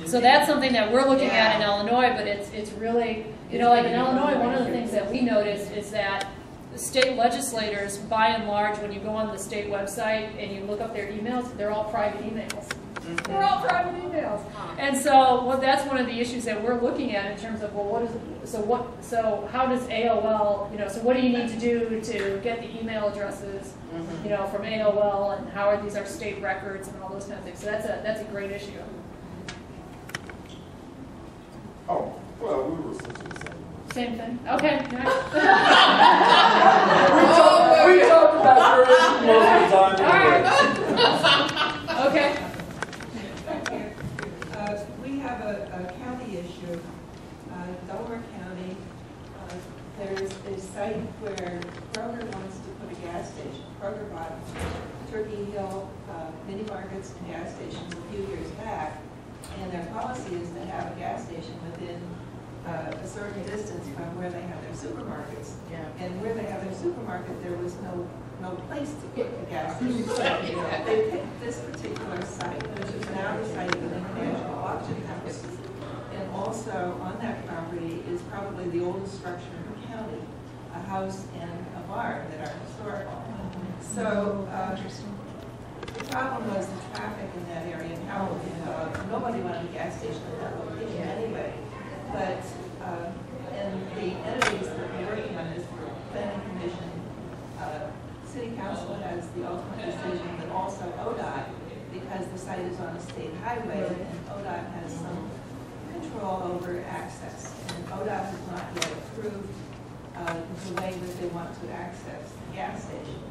So that's something that we're looking at in Illinois, but it's really, you know, like in Illinois, one of the things that we noticed is that the state legislators, by and large, when you go on the state website and you look up their emails, they're all private emails. They're all private emails. And so well, that's one of the issues that we're looking at in terms of, well, so how does AOL, you know, so what do you need to do to get the email addresses, you know, from AOL, and how are these our state records and all those kinds of things. So that's a great issue. Oh, well, we were essentially the same. Same thing. Okay. We talked about your issue most of the time. All right. Okay. We have a county issue, Delaware County. There's a site where Kroger wants to put a gas station. Kroger bought Turkey Hill mini markets and gas stations a few years back, and their policy is to have a gas station within a certain distance from where they have their supermarkets. Yeah. And where they have their supermarket, there was no place to put a gas station. So they picked this particular site, which is now the site of an international auction house. And also on that property is probably the oldest structure in the county, a house and a barn that are historical. So the problem was the traffic in that area and how nobody wanted a gas station at that location anyway. But and the entities that we're working on is the Planning Commission. City Council has the ultimate decision, but also ODOT, because the site is on a state highway, and ODOT has some control over access. And ODOT has not yet approved the way that they want to access the gas station.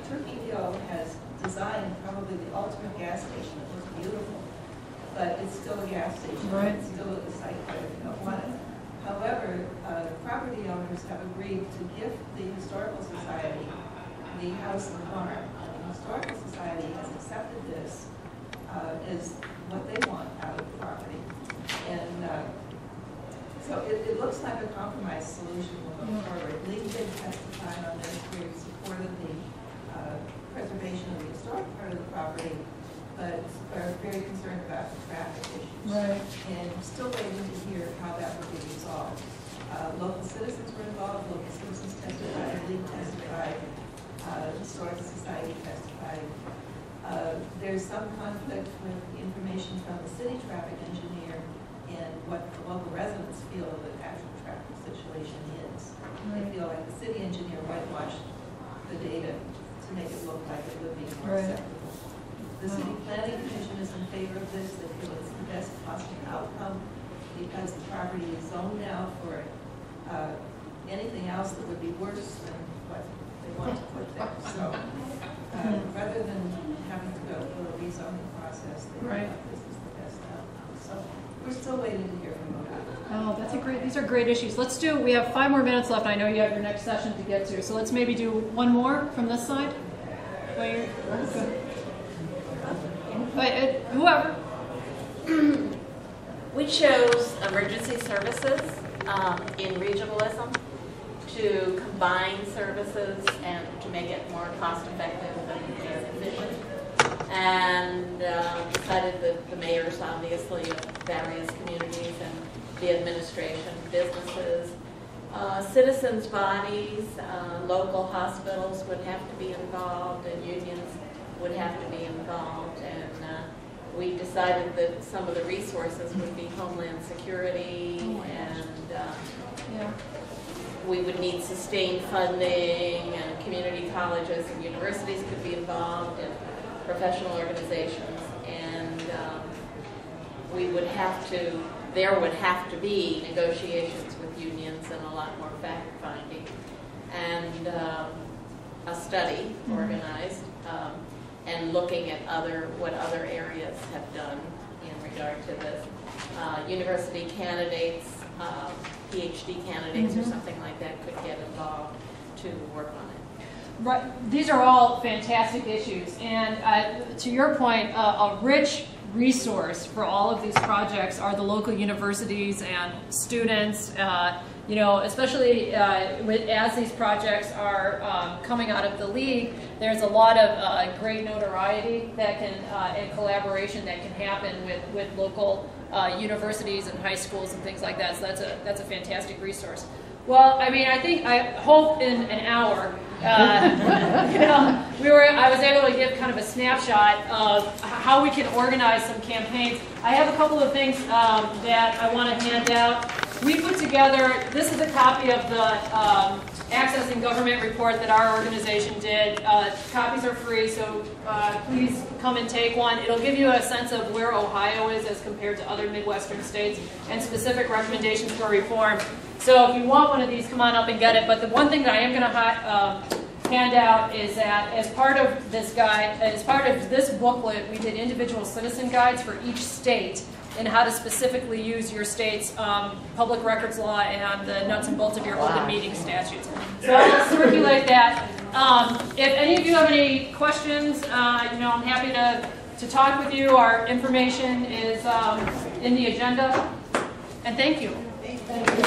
Turkey Hill has designed probably the ultimate gas station. It looks beautiful, but it's still a gas station. Right. It's still at the site where they don't want it. However, the property owners have agreed to gift the Historical Society the house and barn. And the Historical Society has accepted this as what they want out of the property. And so it looks like a compromise solution moving forward. Lee did testify on this. We supported the preservation of the historic part of the property, but are very concerned about the traffic issues. Right. And we're still waiting to hear how that will be resolved. Local citizens were involved. Local citizens testified. Lee testified. Historical Society testified. There's some conflict with information from the city traffic engineer and what the local residents feel the actual traffic situation is. Right. They feel like the city engineer whitewashed the data to make it look like it would be more acceptable. The City Planning Commission is in favor of this. They feel it's the best possible outcome because the property is zoned now for anything else that would be worse than what they want to put there. So rather than having to go through a rezoning process, they feel like this is the best outcome. So we're still waiting to hear from ODOT. Oh, that's a great, these are great issues. Let's do, we have 5 more minutes left. I know you have your next session to get to. So let's maybe do one more from this side. Wait, whoever. We chose emergency services in regionalism to combine services and to make it more cost effective and efficient. And decided that the mayors, obviously, of various communities and the administration, businesses, citizens' bodies, local hospitals would have to be involved, and unions would have to be involved. And we decided that some of the resources would be Homeland Security, and we would need sustained funding, and community colleges and universities could be involved, and professional organizations, and we would have to, there would have to be negotiations with unions and a lot more fact-finding, and a study organized, and looking at what other areas have done in regard to this. University candidates, PhD candidates or something like that could get involved to work on it. Right. These are all fantastic issues, and to your point, a rich resource for all of these projects are the local universities and students. You know, especially as these projects are coming out of the league, there's a lot of great notoriety that can and collaboration that can happen with local universities and high schools and things like that. So that's a fantastic resource. Well, I mean, I hope in an hour, you know, I was able to give kind of a snapshot of how we can organize some campaigns. I have a couple of things that I want to hand out. We put together, this is a copy of the Accessing Government report that our organization did. Copies are free, so please come and take one. It'll give you a sense of where Ohio is as compared to other Midwestern states and specific recommendations for reform. So if you want one of these, come on up and get it. But the one thing that I am going to hand out is that as part of this guide, as part of this booklet, we did individual citizen guides for each state and how to specifically use your state's public records law and the nuts and bolts of your open meeting statutes. So I'll circulate that. If any of you have any questions, you know, I'm happy to talk with you. Our information is in the agenda. And thank you. Thank you.